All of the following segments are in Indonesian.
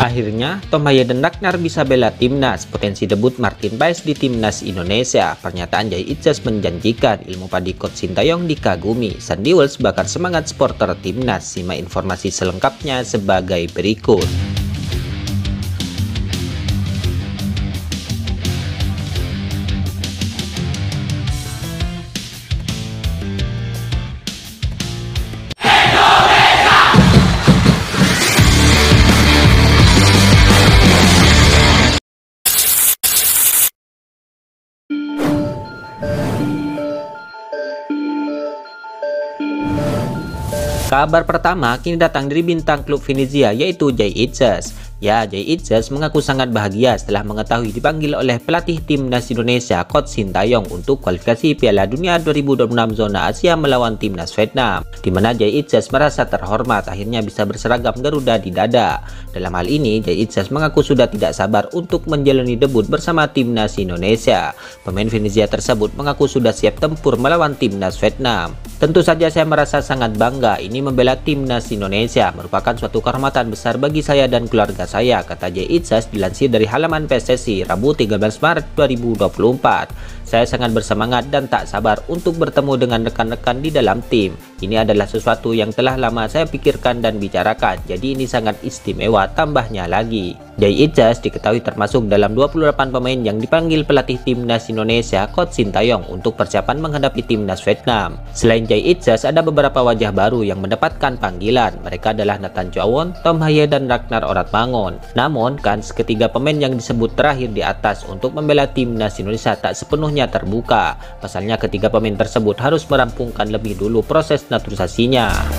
Akhirnya, Tom Haye dan Ragnar bisa bela timnas. Potensi debut Martin Paes di timnas Indonesia. Pernyataan Jay Itzes menjanjikan, ilmu padi coach Sintayong dikagumi. Sandy Walsh bakar semangat supporter timnas. Simak informasi selengkapnya sebagai berikut. Kabar pertama kini datang dari bintang klub Venezia yaitu Jay Itzes. Ya, Jay Itzes mengaku sangat bahagia setelah mengetahui dipanggil oleh pelatih timnas Indonesia coach Sintayong untuk kualifikasi Piala Dunia 2026 zona Asia melawan timnas Vietnam, di mana Jay Itzes merasa terhormat akhirnya bisa berseragam Garuda di dada. Dalam hal ini, Jay Itzes mengaku sudah tidak sabar untuk menjalani debut bersama timnas Indonesia. Pemain Venezia tersebut mengaku sudah siap tempur melawan timnas Vietnam. Tentu saja saya merasa sangat bangga, ini membela timnas Indonesia merupakan suatu kehormatan besar bagi saya dan keluarga saya, kata Jay Itzes dilansir dari halaman PSSI Rabu 13 Maret 2024. Saya sangat bersemangat dan tak sabar untuk bertemu dengan rekan-rekan di dalam tim. Ini adalah sesuatu yang telah lama saya pikirkan dan bicarakan, jadi ini sangat istimewa, tambahnya lagi. Jay Itzes diketahui termasuk dalam 28 pemain yang dipanggil pelatih timnas Indonesia coach Sintayong untuk persiapan menghadapi timnas Vietnam. Selain Jay Itzes, ada beberapa wajah baru yang mendapatkan panggilan. Mereka adalah Nathan Chuaon, Tom Haye, dan Ragnar Oratmangun. Namun, kans ketiga pemain yang disebut terakhir di atas untuk membela timnas Indonesia tak sepenuhnya terbuka. Pasalnya ketiga pemain tersebut harus merampungkan lebih dulu proses naturalisasinya.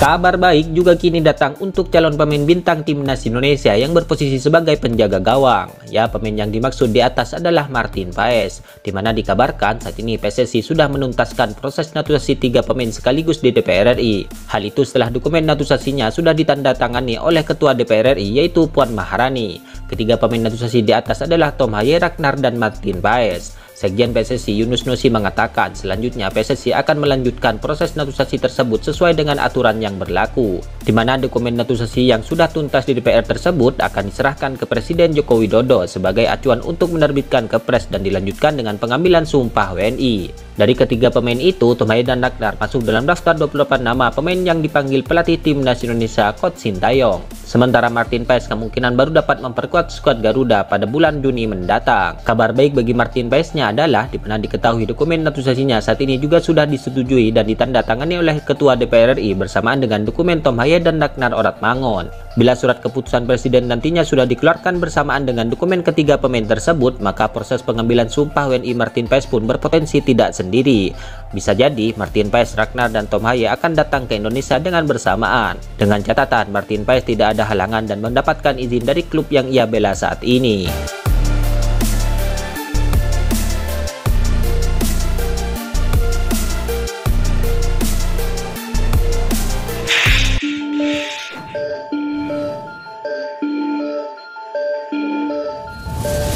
Kabar baik juga kini datang untuk calon pemain bintang timnas Indonesia yang berposisi sebagai penjaga gawang. Ya, pemain yang dimaksud di atas adalah Martin Paes, di mana dikabarkan saat ini PSSI sudah menuntaskan proses naturalisasi 3 pemain sekaligus di DPR RI. Hal itu setelah dokumen naturalisasinya sudah ditandatangani oleh Ketua DPR RI yaitu Puan Maharani. Ketiga pemain naturalisasi di atas adalah Tom Haye, Ragnar, dan Martin Paes. Sekjen PSSI Yunus Nusi mengatakan selanjutnya PSSI akan melanjutkan proses naturalisasi tersebut sesuai dengan aturan yang berlaku, di mana dokumen naturalisasi yang sudah tuntas di DPR tersebut akan diserahkan ke Presiden Joko Widodo sebagai acuan untuk menerbitkan Kepres dan dilanjutkan dengan pengambilan sumpah WNI. Dari ketiga pemain itu, Tom Haye dan Ragnar masuk dalam daftar 28 nama pemain yang dipanggil pelatih timnas Indonesia coach Sintayong. Sementara Martin Paes kemungkinan baru dapat memperkuat skuad Garuda pada bulan Juni mendatang. Kabar baik bagi Martin Paesnya adalah di mana diketahui dokumen naturalisasinya saat ini juga sudah disetujui dan ditandatangani oleh Ketua DPR RI bersamaan dengan dokumen Tom Haye dan Ragnar Oratmangun. Bila surat keputusan Presiden nantinya sudah dikeluarkan bersamaan dengan dokumen ketiga pemain tersebut, maka proses pengambilan sumpah WNI Martin Paes pun berpotensi tidak sendiri. Bisa jadi Martin Paes, Ragnar, dan Tom Haye akan datang ke Indonesia dengan bersamaan. Dengan catatan Martin Paes tidak ada halangan dan mendapatkan izin dari klub yang ia bela saat ini.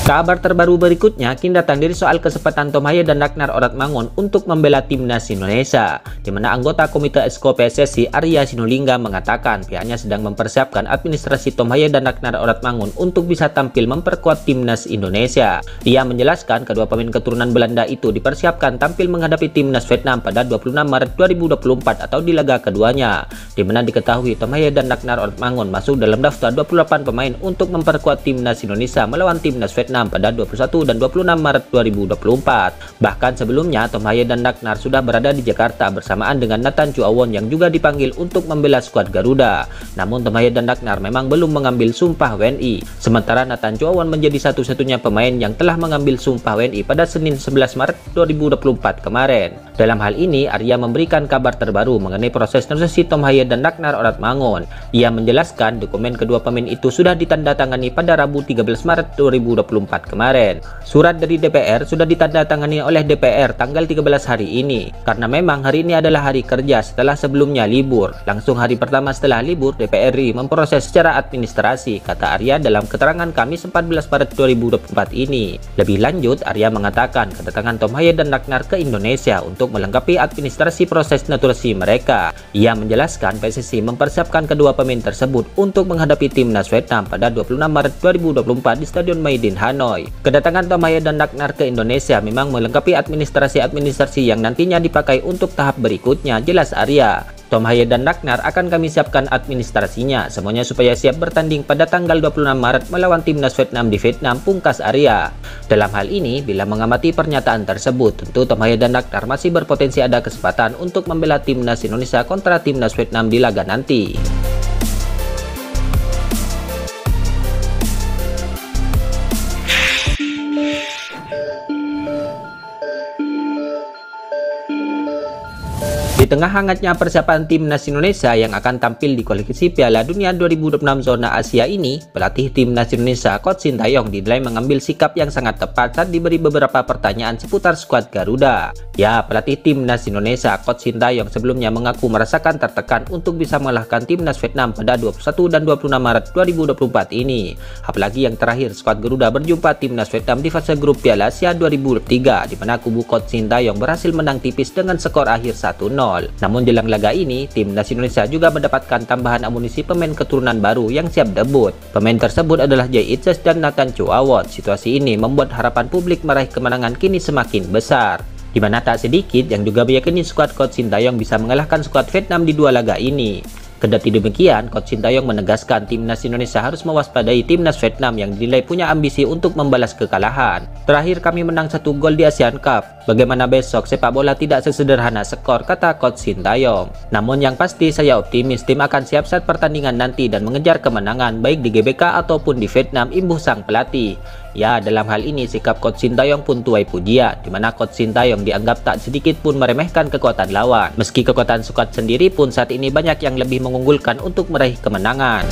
Kabar terbaru berikutnya kini datang dari soal kesempatan Tom Haye dan Ragnar Oratmangun untuk membela timnas Indonesia, di mana anggota Komite Esko PSSI Arya Sinulinga mengatakan pihaknya sedang mempersiapkan administrasi Tom Haye dan Ragnar Oratmangun untuk bisa tampil memperkuat timnas Indonesia. Ia menjelaskan kedua pemain keturunan Belanda itu dipersiapkan tampil menghadapi timnas Vietnam pada 26 Maret 2024 atau di laga keduanya, di mana diketahui Tom Haye dan Ragnar Oratmangun masuk dalam daftar 28 pemain untuk memperkuat timnas Indonesia melawan timnas Vietnam pada 21 dan 26 Maret 2024. Bahkan sebelumnya Tom Haye dan Ragnar sudah berada di Jakarta bersamaan dengan Nathan Chuaon yang juga dipanggil untuk membela skuad Garuda. Namun Tom Haye dan Ragnar memang belum mengambil sumpah WNI. Sementara Nathan Chuaon menjadi satu-satunya pemain yang telah mengambil sumpah WNI pada Senin 11 Maret 2024 kemarin. Dalam hal ini Arya memberikan kabar terbaru mengenai proses naturalisasi Tom Haye dan Ragnar Oratmangun. Ia menjelaskan dokumen kedua pemain itu sudah ditandatangani pada Rabu 13 Maret 2024 2024 kemarin. Surat dari DPR sudah ditandatangani oleh DPR tanggal 13 hari ini, karena memang hari ini adalah hari kerja setelah sebelumnya libur. Langsung hari pertama setelah libur, DPR RI memproses secara administrasi, kata Arya dalam keterangan Kamis 14 Maret 2024 ini. Lebih lanjut, Arya mengatakan kedatangan Tom Hye dan Ragnar ke Indonesia untuk melengkapi administrasi proses naturalisasi mereka. Ia menjelaskan PSSI mempersiapkan kedua pemain tersebut untuk menghadapi timnas Vietnam pada 26 Maret 2024 di Stadion Maidin, Hanoi. Kedatangan Tom Hye dan Ragnar ke Indonesia memang melengkapi administrasi yang nantinya dipakai untuk tahap berikutnya, jelas Arya. Tom Hye dan Ragnar akan kami siapkan administrasinya semuanya supaya siap bertanding pada tanggal 26 Maret melawan timnas Vietnam di Vietnam, pungkas Arya. Dalam hal ini, bila mengamati pernyataan tersebut, tentu Tom Hye dan Ragnar masih berpotensi ada kesempatan untuk membela timnas Indonesia kontra timnas Vietnam di laga nanti. Di tengah hangatnya persiapan timnas Indonesia yang akan tampil di kualifikasi Piala Dunia 2026 zona Asia ini, pelatih timnas Indonesia Coach Sintayong dinilai mengambil sikap yang sangat tepat saat diberi beberapa pertanyaan seputar skuad Garuda. Ya, pelatih timnas Indonesia Coach Sintayong sebelumnya mengaku merasakan tertekan untuk bisa mengalahkan timnas Vietnam pada 21 dan 26 Maret 2024 ini. Apalagi yang terakhir skuad Garuda berjumpa timnas Vietnam di fase grup Piala Asia 2023, di mana kubu Coach Sintayong berhasil menang tipis dengan skor akhir 1-0. Namun jelang laga ini, timnas Indonesia juga mendapatkan tambahan amunisi pemain keturunan baru yang siap debut. Pemain tersebut adalah Jay Itzes dan Nathan Chuawon. Situasi ini membuat harapan publik meraih kemenangan kini semakin besar, di mana tak sedikit yang juga meyakini skuad Coach Sintayong bisa mengalahkan skuad Vietnam di dua laga ini. Kendati demikian, Coach Sintayong menegaskan timnas Indonesia harus mewaspadai timnas Vietnam yang dinilai punya ambisi untuk membalas kekalahan. Terakhir kami menang 1 gol di Asian Cup. Bagaimana besok sepak bola tidak sesederhana skor, kata Coach Sintayong. Namun yang pasti saya optimis tim akan siap saat pertandingan nanti dan mengejar kemenangan baik di GBK ataupun di Vietnam, imbuh sang pelatih. Ya, dalam hal ini sikap Coach Sintayong pun tuai pujian, di mana Coach Sintayong dianggap tak sedikit pun meremehkan kekuatan lawan. Meski kekuatan skuad sendiri pun saat ini banyak yang lebih mengunggulkan untuk meraih kemenangan.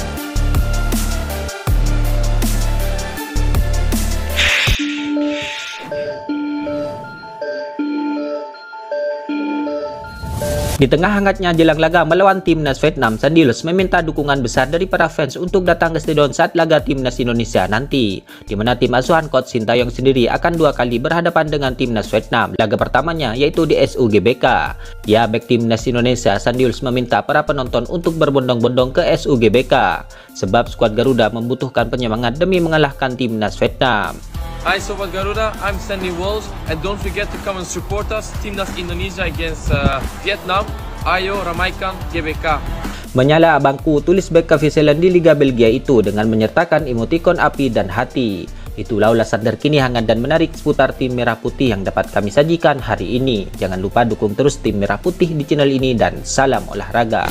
Di tengah hangatnya jelang laga melawan timnas Vietnam, Sandilos meminta dukungan besar dari para fans untuk datang ke stadion saat laga timnas Indonesia nanti, di mana tim asuhan Coach Sintayong sendiri akan 2 kali berhadapan dengan timnas Vietnam. Laga pertamanya yaitu di SUGBK. Ya, bek timnas Indonesia Sandilos meminta para penonton untuk berbondong-bondong ke SUGBK, sebab skuad Garuda membutuhkan penyemangat demi mengalahkan timnas Vietnam. Hi Sobat Garuda, I'm Sandy Walsh, and don't forget to come and support us, Timnas Indonesia against Vietnam. Ayo ramaikan GBK. Menyala abangku, tulis bek Kaviselan di Liga Belgia itu dengan menyertakan emotikon api dan hati. Itulah ulasan terkini hangat dan menarik seputar tim Merah Putih yang dapat kami sajikan hari ini. Jangan lupa dukung terus tim Merah Putih di channel ini dan salam olahraga.